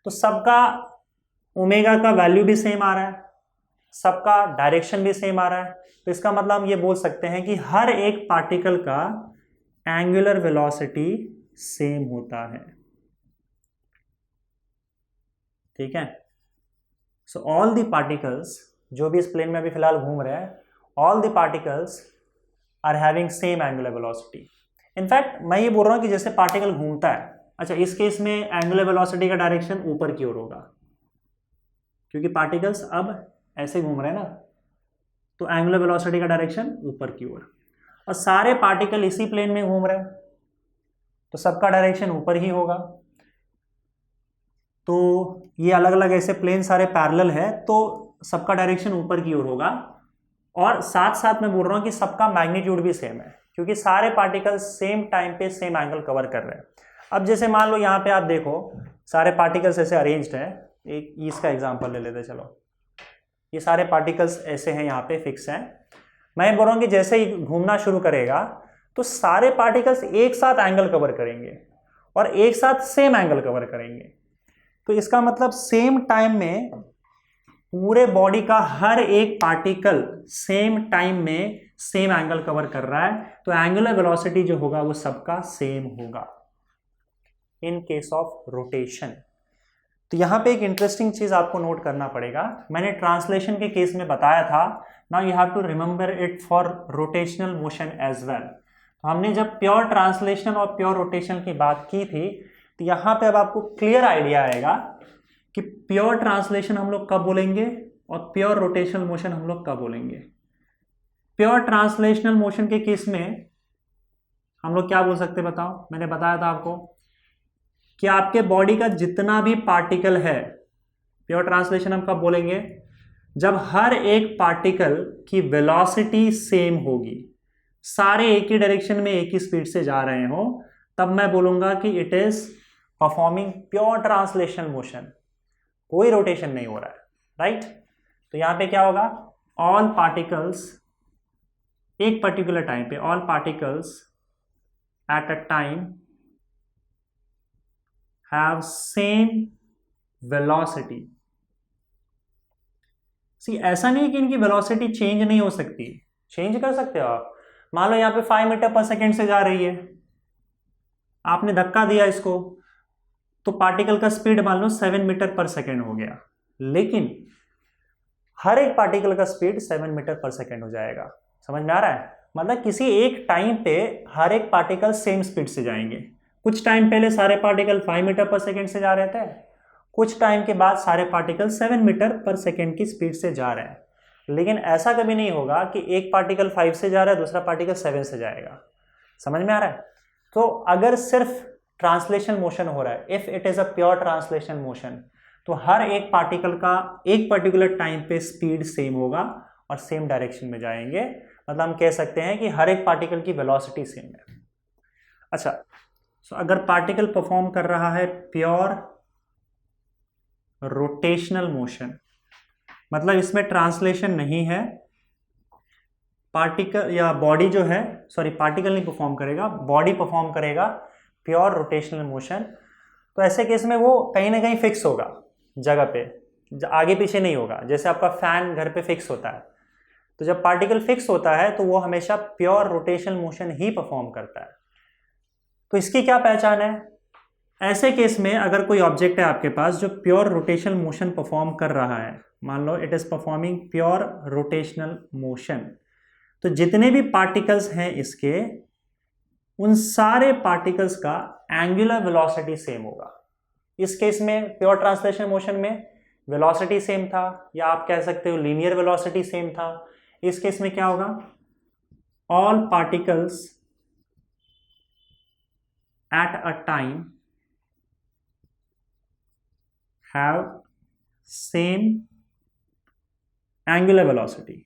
तो सबका ओमेगा का वैल्यू भी सेम आ रहा है, सबका डायरेक्शन भी सेम आ रहा है, तो इसका मतलब हम ये बोल सकते हैं कि हर एक पार्टिकल का एंगुलर वेलोसिटी सेम होता है। ठीक है, सो ऑल द पार्टिकल्स जो भी इस प्लेन में अभी फिलहाल घूम रहे हैं, all the particles are having same angular velocity. In fact मैं ये बोल रहा हूं कि जैसे पार्टिकल घूमता है, अच्छा इस केस में एंगुलर वेलोसिटी का डायरेक्शन ऊपर की ओर होगा, क्योंकि पार्टिकल्स अब ऐसे घूम रहे हैं ना, तो एंगुलर वेलोसिटी का डायरेक्शन ऊपर की ओर, और सारे पार्टिकल इसी प्लेन में घूम रहे हैं, तो सबका डायरेक्शन ऊपर ही होगा। तो ये अलग अलग ऐसे प्लेन सारे पैरेलल है, तो सबका डायरेक्शन ऊपर की ओर होगा, और साथ साथ मैं बोल रहा हूं कि सबका मैग्नीट्यूड भी सेम है, क्योंकि सारे पार्टिकल्स सेम टाइम पे सेम एंगल कवर कर रहे हैं। अब जैसे मान लो यहाँ पे आप देखो सारे पार्टिकल्स ऐसे अरेंज्ड हैं, एक इसका एग्जांपल ले लेते, चलो ये सारे पार्टिकल्स ऐसे हैं, यहाँ पे फिक्स हैं। मैं बोल रहा हूँ कि जैसे ही घूमना शुरू करेगा तो सारे पार्टिकल्स एक साथ एंगल कवर करेंगे और एक साथ सेम एंगल कवर करेंगे। तो इसका मतलब सेम टाइम में पूरे बॉडी का हर एक पार्टिकल सेम टाइम में सेम एंगल कवर कर रहा है, तो एंगुलर वेलोसिटी जो होगा वो सबका सेम होगा इन केस ऑफ रोटेशन। तो यहां पे एक इंटरेस्टिंग चीज आपको नोट करना पड़ेगा, मैंने ट्रांसलेशन के केस में बताया था, now you have to remember it for rotational motion as well. हमने जब प्योर ट्रांसलेशन और प्योर रोटेशन की बात की थी, तो यहां पे अब आपको क्लियर आइडिया आएगा कि प्योर ट्रांसलेशन हम लोग कब बोलेंगे और प्योर रोटेशनल मोशन हम लोग कब बोलेंगे। प्योर ट्रांसलेशनल मोशन के केस में हम लोग क्या बोल सकते हैं बताओ, मैंने बताया था आपको कि आपके बॉडी का जितना भी पार्टिकल है, प्योर ट्रांसलेशन हम कब बोलेंगे, जब हर एक पार्टिकल की वेलोसिटी सेम होगी, सारे एक ही डायरेक्शन में एक ही स्पीड से जा रहे हो, तब मैं बोलूंगा कि it is performing pure translational motion, कोई रोटेशन नहीं हो रहा है, राइट। तो यहां पे क्या होगा, ऑल पार्टिकल्स एक पर्टिकुलर टाइम पे, all particles at a time have same velocity. See ऐसा नहीं कि इनकी वेलोसिटी चेंज नहीं हो सकती, चेंज कर सकते हो आप। मान लो यहाँ पे 5 मीटर पर सेकेंड से जा रही है, आपने धक्का दिया इसको, तो पार्टिकल का स्पीड मान लो 7 मीटर पर सेकेंड हो गया, लेकिन हर एक पार्टिकल का स्पीड 7 मीटर पर सेकेंड हो जाएगा। समझ में आ रहा है, मतलब किसी एक टाइम पे हर एक पार्टिकल सेम स्पीड से जाएंगे। कुछ टाइम पहले सारे पार्टिकल 5 मीटर पर सेकेंड से जा रहे थे, कुछ टाइम के बाद सारे पार्टिकल 7 मीटर पर सेकेंड की स्पीड से जा रहे हैं। लेकिन ऐसा कभी नहीं होगा कि एक पार्टिकल 5 से जा रहा है दूसरा पार्टिकल 7 से जाएगा। समझ में आ रहा है। तो अगर सिर्फ ट्रांसलेशन मोशन हो रहा है, if it is a pure translation motion, तो हर एक पार्टिकल का एक पर्टिकुलर टाइम पे स्पीड सेम होगा और सेम डायरेक्शन में जाएंगे, मतलब हम कह सकते हैं कि हर एक पार्टिकल की वेलोसिटी सेम है। अच्छा, सो अगर पार्टिकल परफॉर्म कर रहा है प्योर रोटेशनल मोशन, मतलब इसमें ट्रांसलेशन नहीं है, पार्टिकल या बॉडी जो है, सॉरी पार्टिकल नहीं परफॉर्म करेगा, बॉडी परफॉर्म करेगा प्योर रोटेशनल मोशन, तो ऐसे केस में वो कहीं ना कहीं फिक्स होगा जगह पे, आगे पीछे नहीं होगा। जैसे आपका फैन घर पे फिक्स होता है, तो जब पार्टिकल फिक्स होता है तो वो हमेशा प्योर रोटेशनल मोशन ही परफॉर्म करता है। तो इसकी क्या पहचान है, ऐसे केस में अगर कोई ऑब्जेक्ट है आपके पास जो प्योर रोटेशनल मोशन परफॉर्म कर रहा है, मान लो it is performing pure rotational motion, तो जितने भी पार्टिकल्स हैं इसके, उन सारे पार्टिकल्स का एंगुलर वेलोसिटी सेम होगा। इस केस में प्योर ट्रांसलेशन मोशन में वेलोसिटी सेम था, या आप कह सकते हो लीनियर वेलोसिटी सेम था। इस केस में क्या होगा, all particles at a time have same angular velocity,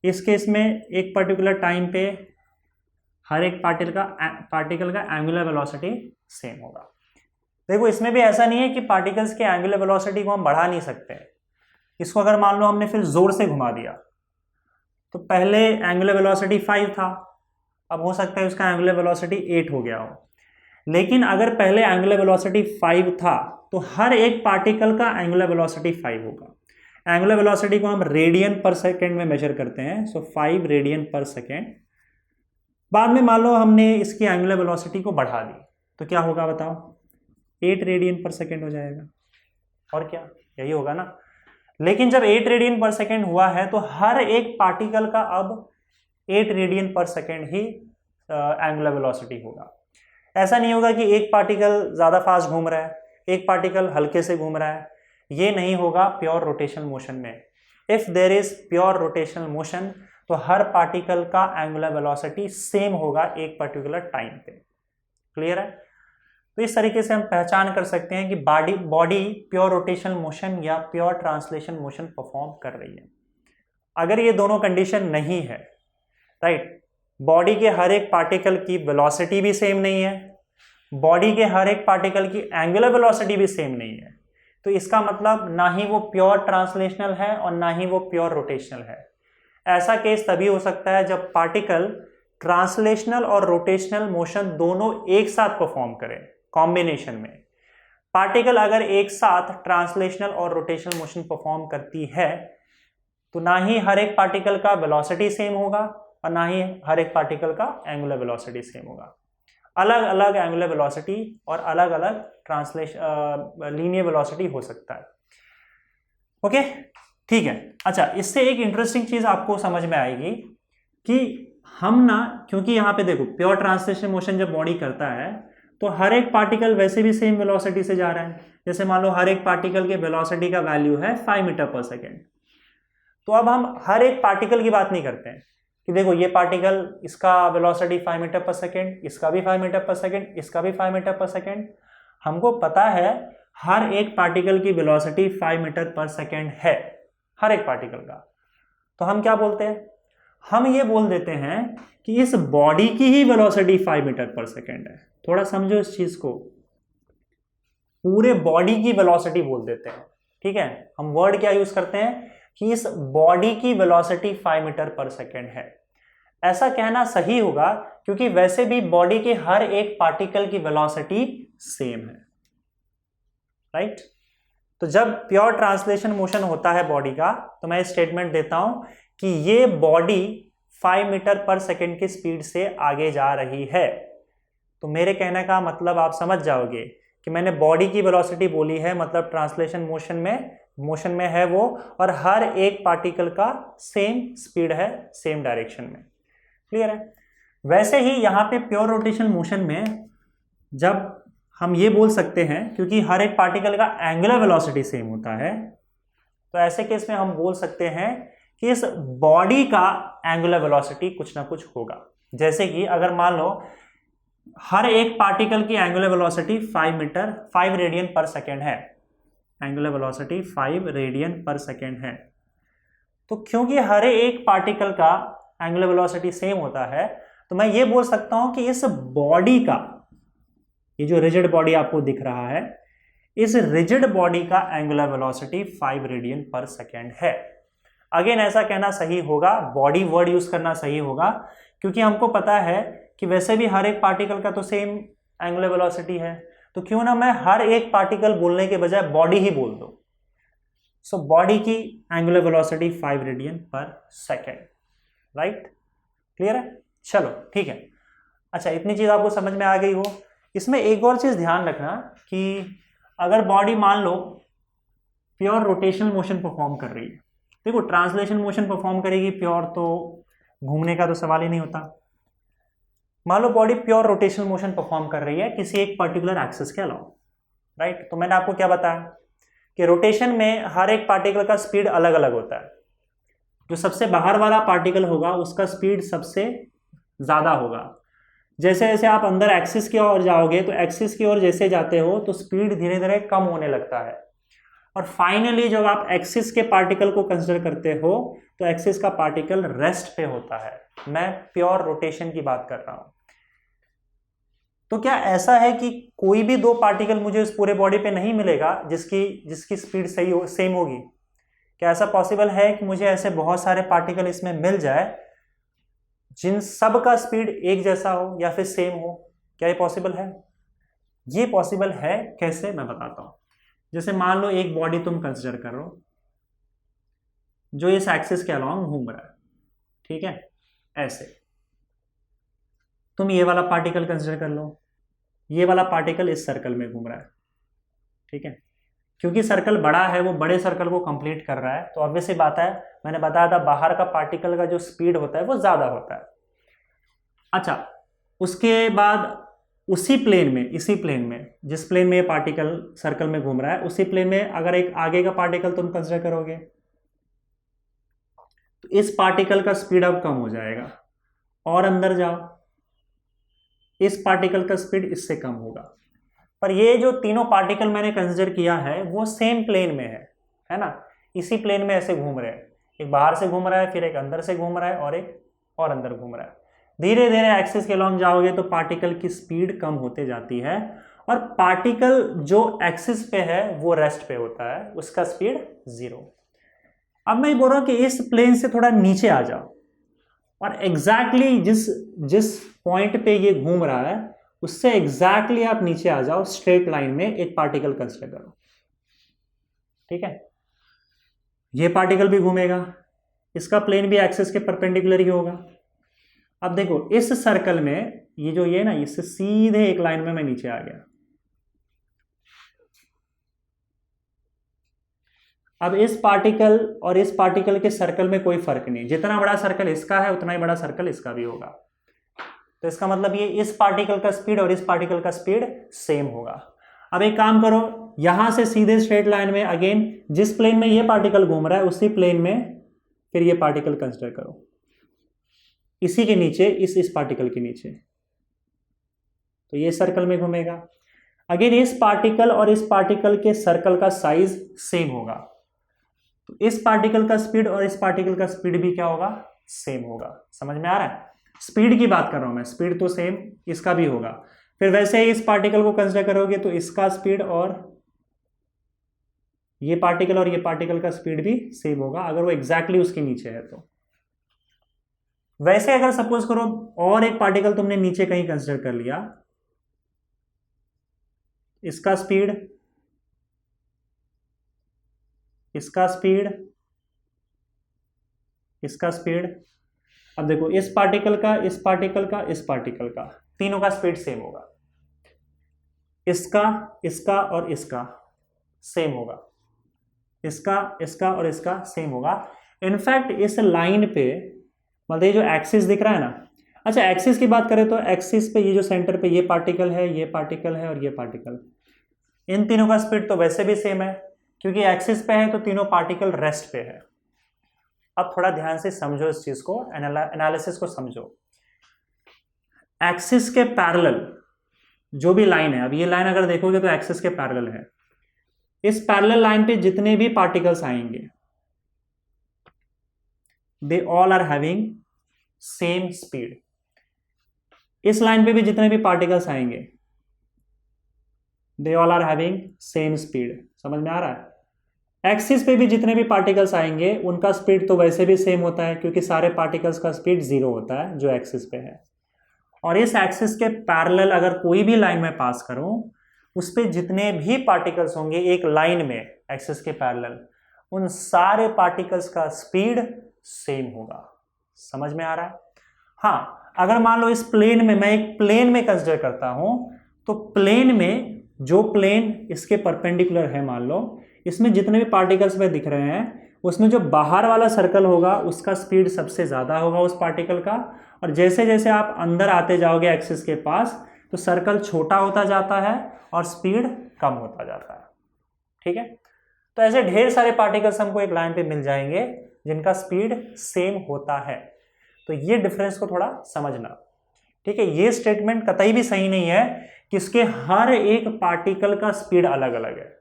इस केस में एक पर्टिकुलर टाइम पे हर एक पार्टिकल का एंगुलर वेलोसिटी सेम होगा। देखो इसमें भी ऐसा नहीं है कि पार्टिकल्स के एंगुलर वेलोसिटी को हम बढ़ा नहीं सकते। इसको अगर मान लो हमने फिर जोर से घुमा दिया, तो पहले एंगुलर वेलोसिटी 5 था, अब हो सकता है उसका एंगुलर वेलोसिटी 8 हो गया हो। लेकिन अगर पहले एंगुलर वेलोसिटी 5 था तो हर एक पार्टिकल का एंगुलर वेलोसिटी 5 होगा। एंगुलर वेलोसिटी को हम रेडियन पर सेकेंड में मेजर करते हैं, सो 5 रेडियन पर सेकेंड। बाद में मान लो हमने इसकी एंगुलर वेलोसिटी को बढ़ा दी, तो क्या होगा बताओ, 8 रेडियन पर सेकेंड हो जाएगा, और क्या, यही होगा ना। लेकिन जब 8 रेडियन पर सेकेंड हुआ है तो हर एक पार्टिकल का अब 8 रेडियन पर सेकेंड ही एंगुलर वेलोसिटी होगा। ऐसा नहीं होगा कि एक पार्टिकल ज़्यादा फास्ट घूम रहा है, एक पार्टिकल हल्के से घूम रहा है, ये नहीं होगा प्योर रोटेशनल मोशन में। If there is pure rotational motion तो हर पार्टिकल का एंगुलर वेलोसिटी सेम होगा एक पर्टिकुलर टाइम पे। क्लियर है? तो इस तरीके से हम पहचान कर सकते हैं कि बॉडी प्योर रोटेशनल मोशन या प्योर ट्रांसलेशन मोशन परफॉर्म कर रही है। अगर ये दोनों कंडीशन नहीं है, राइट, बॉडी के हर एक पार्टिकल की वेलोसिटी भी सेम नहीं है, बॉडी के हर एक पार्टिकल की एंगुलर वेलोसिटी भी सेम नहीं है, तो इसका मतलब ना ही वो प्योर ट्रांसलेशनल है और ना ही वो प्योर रोटेशनल है। ऐसा केस तभी हो सकता है जब पार्टिकल ट्रांसलेशनल और रोटेशनल मोशन दोनों एक साथ परफॉर्म करें, कॉम्बिनेशन में। पार्टिकल अगर एक साथ ट्रांसलेशनल और रोटेशनल मोशन परफॉर्म करती है तो ना ही हर एक पार्टिकल का वेलोसिटी सेम होगा और ना ही हर एक पार्टिकल का एंगुलर वेलोसिटी सेम होगा। अलग अलग एंगुलर वेलोसिटी और अलग अलग लीनियर वेलोसिटी हो सकता है। ओके, ठीक है। अच्छा, इससे एक इंटरेस्टिंग चीज आपको समझ में आएगी कि हम ना, क्योंकि यहाँ पे देखो प्योर ट्रांसलेशन मोशन जब बॉडी करता है तो हर एक पार्टिकल वैसे भी सेम वेलोसिटी से जा रहा है। जैसे मान लो हर एक पार्टिकल के वेलोसिटी का वैल्यू है 5 मीटर पर सेकेंड, तो अब हम हर एक पार्टिकल की बात नहीं करते हैं कि देखो ये पार्टिकल, इसका वेलोसिटी 5 मीटर पर सेकेंड, इसका भी 5 मीटर पर सेकेंड, इसका भी 5 मीटर पर सेकेंड। हमको पता है हर एक पार्टिकल की वेलोसिटी 5 मीटर पर सेकेंड है, हर एक पार्टिकल का। तो हम क्या बोलते हैं, हम ये बोल देते हैं कि इस बॉडी की ही वेलोसिटी 5 मीटर पर सेकेंड है। थोड़ा समझो इस चीज को, पूरे बॉडी की वेलोसिटी बोल देते हैं, ठीक है। हम वर्ड क्या यूज करते हैं कि इस बॉडी की वेलोसिटी 5 मीटर पर सेकेंड है। ऐसा कहना सही होगा क्योंकि वैसे भी बॉडी के हर एक पार्टिकल की वेलोसिटी सेम है, राइट। तो जब प्योर ट्रांसलेशन मोशन होता है बॉडी का, तो मैं स्टेटमेंट देता हूं कि ये बॉडी 5 मीटर पर सेकेंड की स्पीड से आगे जा रही है। तो मेरे कहने का मतलब आप समझ जाओगे कि मैंने बॉडी की वेलोसिटी बोली है, मतलब ट्रांसलेशन मोशन में है वो, और हर एक पार्टिकल का सेम स्पीड है, सेम डायरेक्शन में। क्लियर है? वैसे ही यहाँ पे प्योर रोटेशन मोशन में जब हम ये बोल सकते हैं, क्योंकि हर एक पार्टिकल का एंगुलर वेलोसिटी सेम होता है, तो ऐसे केस में हम बोल सकते हैं कि इस बॉडी का एंगुलर वेलोसिटी कुछ ना कुछ होगा। जैसे कि अगर मान लो हर एक पार्टिकल की एंगुलर वेलोसिटी 5 रेडियन पर सेकेंड है, एंगुलर वेलोसिटी 5 रेडियन पर सेकेंड है, तो क्योंकि हर एक पार्टिकल का एंगुलर वेलोसिटी सेम होता है, तो मैं ये बोल सकता हूं कि इस बॉडी का, ये जो रिजिड बॉडी आपको दिख रहा है, इस रिजिड बॉडी का एंगुलर वेलोसिटी 5 रेडियन पर सेकेंड है। अगेन ऐसा कहना सही होगा, बॉडी वर्ड यूज करना सही होगा, क्योंकि हमको पता है कि वैसे भी हर एक पार्टिकल का तो सेम एंगुलर वेलोसिटी है, तो क्यों ना मैं हर एक पार्टिकल बोलने के बजाय बॉडी ही बोल दूं। सो बॉडी की एंगुलर वेलोसिटी 5 रेडियन पर सेकेंड, राइट। क्लियर है? चलो ठीक है। अच्छा, इतनी चीज आपको समझ में आ गई हो। इसमें एक और चीज ध्यान रखना कि अगर बॉडी मान लो प्योर रोटेशनल मोशन परफॉर्म कर रही है, देखो ट्रांसलेशन मोशन परफॉर्म करेगी, प्योर तो घूमने का तो सवाल ही नहीं होता। मान लो body pure rotational motion perform कर रही है किसी एक पर्टिकुलर एक्सिस के अलावा, राइट। तो मैंने आपको क्या बताया कि रोटेशन में हर एक पार्टिकल का स्पीड अलग अलग होता है। जो सबसे बाहर वाला पार्टिकल होगा उसका स्पीड सबसे ज्यादा होगा। जैसे जैसे आप अंदर एक्सिस की ओर जाओगे, तो एक्सिस की ओर जैसे जाते हो तो स्पीड धीरे धीरे कम होने लगता है। और फाइनली जब आप एक्सिस के पार्टिकल को कंसिडर करते हो तो एक्सिस का पार्टिकल रेस्ट पे होता है। मैं प्योर रोटेशन की बात कर रहा हूं। तो क्या ऐसा है कि कोई भी दो पार्टिकल मुझे इस पूरे बॉडी पे नहीं मिलेगा जिसकी स्पीड सही हो, सेम होगी? क्या ऐसा पॉसिबल है कि मुझे ऐसे बहुत सारे पार्टिकल इसमें मिल जाए जिन सब का स्पीड एक जैसा हो या फिर सेम हो? क्या ये पॉसिबल है? ये पॉसिबल है। कैसे, मैं बताता हूं। जैसे मान लो एक बॉडी तुम कंसिडर करो जो इस एक्सिस के अलोंग घूम रहा है, ठीक है, ऐसे। तुम ये वाला पार्टिकल कंसिडर कर लो, ये वाला पार्टिकल इस सर्कल में घूम रहा है, ठीक है। क्योंकि सर्कल बड़ा है, वो बड़े सर्कल को कंप्लीट कर रहा है, तो ऑब्वियस सी बात है, मैंने बताया था बाहर का पार्टिकल का जो स्पीड होता है वो ज्यादा होता है। अच्छा, उसके बाद उसी प्लेन में, इसी प्लेन में, जिस प्लेन में ये पार्टिकल सर्कल में घूम रहा है, उसी प्लेन में अगर एक आगे का पार्टिकल तुम कंसिडर करोगे तो इस पार्टिकल का स्पीड अब कम हो जाएगा, और अंदर जाओ, इस पार्टिकल का स्पीड इससे कम होगा। पर ये जो तीनों पार्टिकल मैंने कंसिडर किया है वो सेम प्लेन में है ना, इसी प्लेन में ऐसे घूम रहे हैं। एक बाहर से घूम रहा है, फिर एक अंदर से घूम रहा है, और एक और अंदर घूम रहा है। धीरे धीरे एक्सिस के लॉन्ग जाओगे तो पार्टिकल की स्पीड कम होते जाती है, और पार्टिकल जो एक्सिस पे है वो रेस्ट पे होता है, उसका स्पीड 0। अब मैं बोल रहा हूं कि इस प्लेन से थोड़ा नीचे आ जाओ, और एग्जैक्टली जिस पॉइंट पे ये घूम रहा है उससे एग्जैक्टली आप नीचे आ जाओ, स्ट्रेट लाइन में एक पार्टिकल कंसिडर करो, ठीक है। ये पार्टिकल भी घूमेगा, इसका प्लेन भी एक्सिस के परपेंडिकुलर ही होगा। अब देखो इस सर्कल में ये ना, इससे सीधे एक लाइन में मैं नीचे आ गया। अब इस पार्टिकल और इस पार्टिकल के सर्कल में कोई फर्क नहीं, जितना बड़ा सर्कल इसका है उतना ही बड़ा सर्कल इसका भी होगा। तो इसका मतलब ये इस पार्टिकल का स्पीड और इस पार्टिकल का स्पीड सेम होगा। अब एक काम करो, यहां से सीधे स्ट्रेट लाइन में अगेन जिस प्लेन में ये पार्टिकल घूम रहा है उसी प्लेन में फिर ये पार्टिकल कंसिडर करो, इसी के नीचे, इस पार्टिकल के नीचे, तो ये सर्कल में घूमेगा। अगेन इस पार्टिकल और इस पार्टिकल के सर्कल का साइज सेम होगा, तो इस पार्टिकल का स्पीड और इस पार्टिकल का स्पीड भी क्या होगा? सेम होगा। समझ में आ रहा है? स्पीड की बात कर रहा हूं मैं, स्पीड तो सेम इसका भी होगा। फिर वैसे ही इस पार्टिकल को कंसिडर करोगे तो इसका स्पीड और ये पार्टिकल और ये पार्टिकल का स्पीड भी सेम होगा, अगर वो एग्जैक्टली उसके नीचे है तो। वैसे अगर सपोज करो और एक पार्टिकल तुमने नीचे कहीं कंसिडर कर लिया, इसका स्पीड, इसका स्पीड, इसका स्पीड। अब देखो इस पार्टिकल का, इस पार्टिकल का, इस पार्टिकल का, तीनों का स्पीड सेम होगा। इसका, इसका और इसका सेम होगा, इसका, इसका और इसका सेम होगा। इनफैक्ट इस लाइन पे, मतलब ये जो एक्सिस दिख रहा है ना, अच्छा एक्सिस की बात करें तो एक्सिस पे ये जो सेंटर पे ये पार्टिकल है, ये पार्टिकल है और ये पार्टिकल, इन तीनों का स्पीड तो वैसे भी सेम है, क्योंकि एक्सिस पे है तो तीनों पार्टिकल रेस्ट पे है। अब थोड़ा ध्यान से समझो इस चीज को, एनालिसिस को समझो। एक्सिस के पैरेलल जो भी लाइन है, अब ये लाइन अगर देखोगे तो एक्सिस के पैरेलल है, इस पैरेलल लाइन पे जितने भी पार्टिकल्स आएंगे they all are having same speed. इस लाइन पे भी जितने भी पार्टिकल्स आएंगे they all are having same speed. समझ में आ रहा है? एक्सिस पे भी जितने भी पार्टिकल्स आएंगे उनका स्पीड तो वैसे भी सेम होता है, क्योंकि सारे पार्टिकल्स का स्पीड 0 होता है जो एक्सिस पे है। और इस एक्सिस के पैरेलल अगर कोई भी लाइन में पास करूं, उस पे जितने भी पार्टिकल्स होंगे एक लाइन में एक्सिस के पैरेलल, उन सारे पार्टिकल्स का स्पीड सेम होगा। समझ में आ रहा है? हाँ, अगर मान लो इस प्लेन में, मैं एक प्लेन में कंसिडर करता हूं, तो प्लेन में जो प्लेन इसके परपेंडिकुलर है, मान लो इसमें जितने भी पार्टिकल्स में दिख रहे हैं उसमें जो बाहर वाला सर्कल होगा उसका स्पीड सबसे ज्यादा होगा उस पार्टिकल का, और जैसे जैसे आप अंदर आते जाओगे एक्सिस के पास तो सर्कल छोटा होता जाता है और स्पीड कम होता जाता है। ठीक है, तो ऐसे ढेर सारे पार्टिकल्स हमको एक लाइन पे मिल जाएंगे जिनका स्पीड सेम होता है। तो ये डिफरेंस को थोड़ा समझना। ठीक है, ये स्टेटमेंट कतई भी सही नहीं है कि इसके हर एक पार्टिकल का स्पीड अलग अलग है।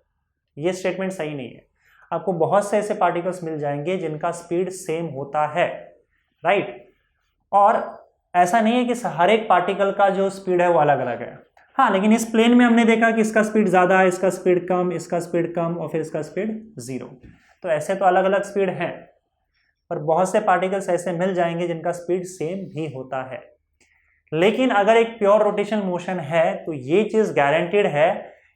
ये स्टेटमेंट सही नहीं है। आपको बहुत से ऐसे पार्टिकल्स मिल जाएंगे जिनका स्पीड सेम होता है, राइट। और ऐसा नहीं है कि हर एक पार्टिकल का जो स्पीड है वो अलग अलग है। हाँ, लेकिन इस प्लेन में हमने देखा कि इसका स्पीड ज़्यादा है, इसका स्पीड कम, इसका स्पीड कम और फिर इसका स्पीड 0। तो ऐसे तो अलग अलग स्पीड हैं, पर बहुत से पार्टिकल्स ऐसे मिल जाएंगे जिनका स्पीड सेम भी होता है। लेकिन अगर एक प्योर रोटेशन मोशन है तो ये चीज़ गारंटीड है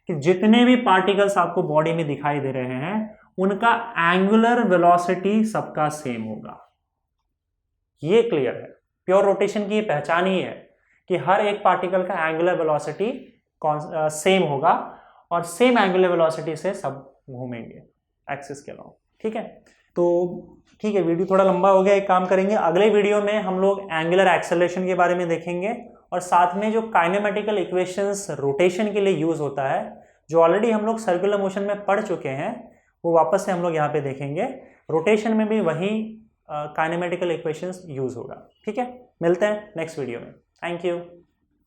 कि जितने भी पार्टिकल्स आपको बॉडी में दिखाई दे रहे हैं उनका एंगुलर वेलोसिटी सबका सेम होगा। ये क्लियर है। प्योर रोटेशन की ये पहचान ही है कि हर एक पार्टिकल का एंगुलर वेलोसिटी सेम होगा और सेम एंगुलर वेलोसिटी से सब घूमेंगे एक्सिस के अलावा, ठीक है। तो ठीक है, वीडियो थोड़ा लंबा हो गया, एक काम करेंगे अगले वीडियो में हम लोग एंगुलर एक्सेलरेशन के बारे में देखेंगे और साथ में जो काइनेमेटिकल इक्वेशंस रोटेशन के लिए यूज होता है, जो ऑलरेडी हम लोग सर्कुलर मोशन में पढ़ चुके हैं, वो वापस से हम लोग यहाँ पे देखेंगे। रोटेशन में भी वही काइनेमेटिकल इक्वेशंस यूज होगा, ठीक है। मिलते हैं नेक्स्ट वीडियो में। Thank you.